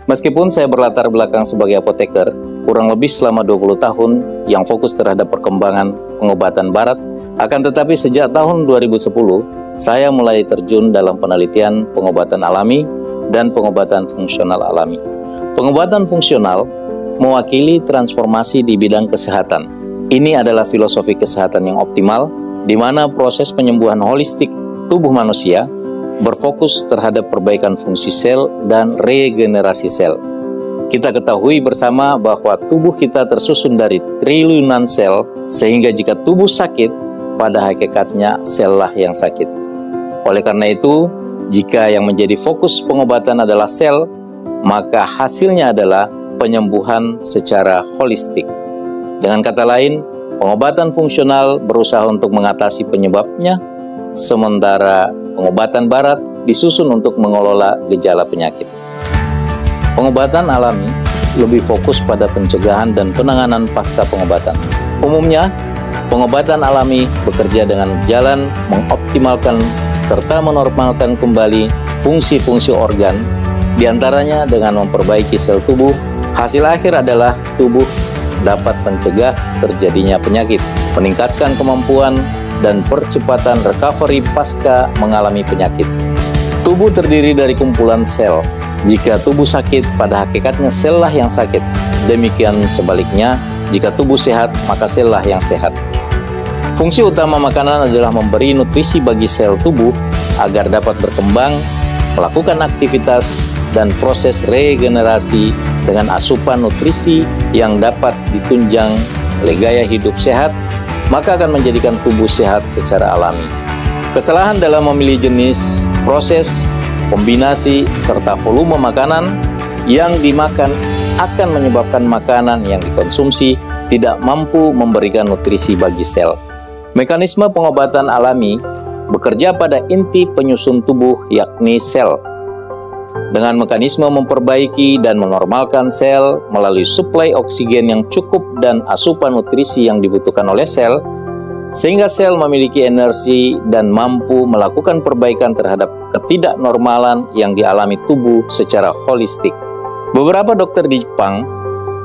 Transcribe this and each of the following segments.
Meskipun saya berlatar belakang sebagai apoteker, kurang lebih selama 20 tahun yang fokus terhadap perkembangan pengobatan barat, akan tetapi sejak tahun 2010, saya mulai terjun dalam penelitian pengobatan alami dan pengobatan fungsional alami. Pengobatan fungsional mewakili transformasi di bidang kesehatan. Ini adalah filosofi kesehatan yang optimal, di mana proses penyembuhan holistik tubuh manusia berfokus terhadap perbaikan fungsi sel dan regenerasi sel. Kita ketahui bersama bahwa tubuh kita tersusun dari triliunan sel, sehingga jika tubuh sakit, pada hakikatnya sel lah yang sakit. Oleh karena itu, jika yang menjadi fokus pengobatan adalah sel, maka hasilnya adalah penyembuhan secara holistik. Dengan kata lain, pengobatan fungsional berusaha untuk mengatasi penyebabnya, sementara pengobatan barat disusun untuk mengelola gejala penyakit. Pengobatan alami lebih fokus pada pencegahan dan penanganan pasca pengobatan. Umumnya, pengobatan alami bekerja dengan jalan mengoptimalkan serta menormalkan kembali fungsi-fungsi organ, diantaranya dengan memperbaiki sel tubuh. Hasil akhir adalah tubuh dapat mencegah terjadinya penyakit, meningkatkan kemampuan dan percepatan recovery pasca mengalami penyakit. Tubuh terdiri dari kumpulan sel. Jika tubuh sakit, pada hakikatnya sel lah yang sakit. Demikian sebaliknya, jika tubuh sehat, maka sel lah yang sehat. Fungsi utama makanan adalah memberi nutrisi bagi sel tubuh agar dapat berkembang, melakukan aktivitas, dan proses regenerasi dengan asupan nutrisi yang dapat ditunjang oleh gaya hidup sehat, maka akan menjadikan tubuh sehat secara alami. Kesalahan dalam memilih jenis, proses, kombinasi, serta volume makanan yang dimakan akan menyebabkan makanan yang dikonsumsi tidak mampu memberikan nutrisi bagi sel. Mekanisme pengobatan alami bekerja pada inti penyusun tubuh, yakni sel. Dengan mekanisme memperbaiki dan menormalkan sel melalui suplai oksigen yang cukup dan asupan nutrisi yang dibutuhkan oleh sel, sehingga sel memiliki energi dan mampu melakukan perbaikan terhadap ketidaknormalan yang dialami tubuh secara holistik. Beberapa dokter di Jepang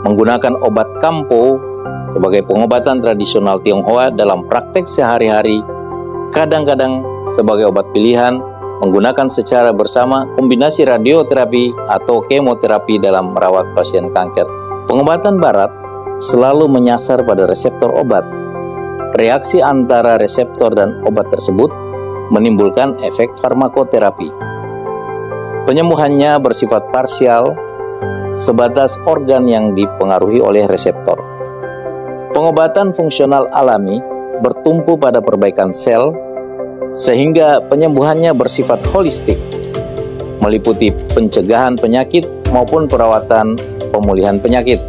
menggunakan obat kampo sebagai pengobatan tradisional Tionghoa dalam praktek sehari-hari, kadang-kadang sebagai obat pilihan, menggunakan secara bersama kombinasi radioterapi atau kemoterapi dalam merawat pasien kanker. Pengobatan barat selalu menyasar pada reseptor obat. Reaksi antara reseptor dan obat tersebut menimbulkan efek farmakoterapi. Penyembuhannya bersifat parsial, sebatas organ yang dipengaruhi oleh reseptor. Pengobatan fungsional alami bertumpu pada perbaikan sel, sehingga penyembuhannya bersifat holistik, meliputi pencegahan penyakit maupun perawatan pemulihan penyakit.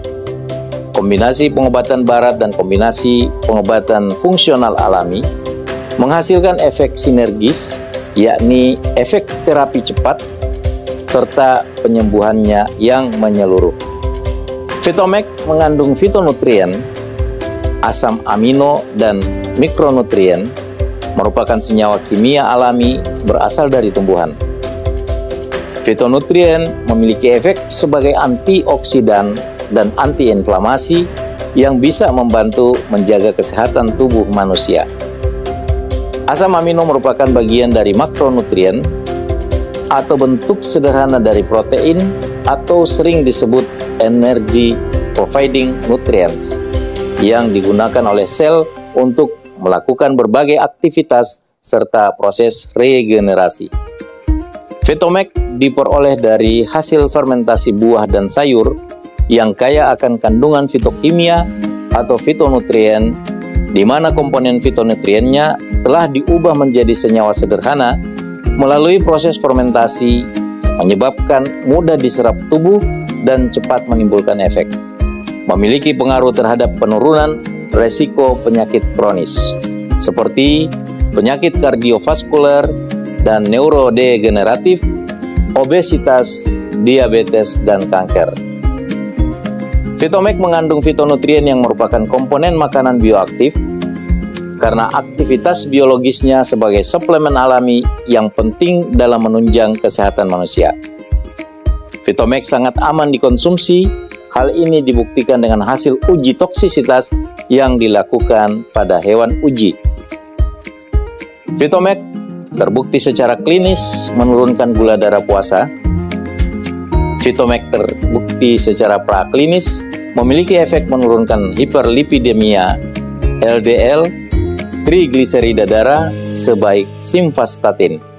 Kombinasi pengobatan barat dan kombinasi pengobatan fungsional alami menghasilkan efek sinergis, yakni efek terapi cepat, serta penyembuhannya yang menyeluruh. Fitomek mengandung fitonutrien, asam amino, dan mikronutrien, merupakan senyawa kimia alami berasal dari tumbuhan. Fitonutrien memiliki efek sebagai antioksidan dan antiinflamasi yang bisa membantu menjaga kesehatan tubuh manusia. Asam amino merupakan bagian dari makronutrien atau bentuk sederhana dari protein atau sering disebut energy providing nutrients yang digunakan oleh sel untuk melakukan berbagai aktivitas serta proses regenerasi. Fitomek diperoleh dari hasil fermentasi buah dan sayur yang kaya akan kandungan fitokimia atau fitonutrien, di mana komponen fitonutriennya telah diubah menjadi senyawa sederhana melalui proses fermentasi, menyebabkan mudah diserap tubuh dan cepat menimbulkan efek. Memiliki pengaruh terhadap penurunan resiko penyakit kronis seperti penyakit kardiovaskuler dan neurodegeneratif, obesitas, diabetes, dan kanker. Fitomek mengandung fitonutrien yang merupakan komponen makanan bioaktif karena aktivitas biologisnya sebagai suplemen alami yang penting dalam menunjang kesehatan manusia. Vitomax sangat aman dikonsumsi. Hal ini dibuktikan dengan hasil uji toksisitas yang dilakukan pada hewan uji. Vitomax terbukti secara klinis menurunkan gula darah puasa. Vitomax terbukti secara praklinis memiliki efek menurunkan hiperlipidemia, LDL, trigliserida darah sebaik simvastatin.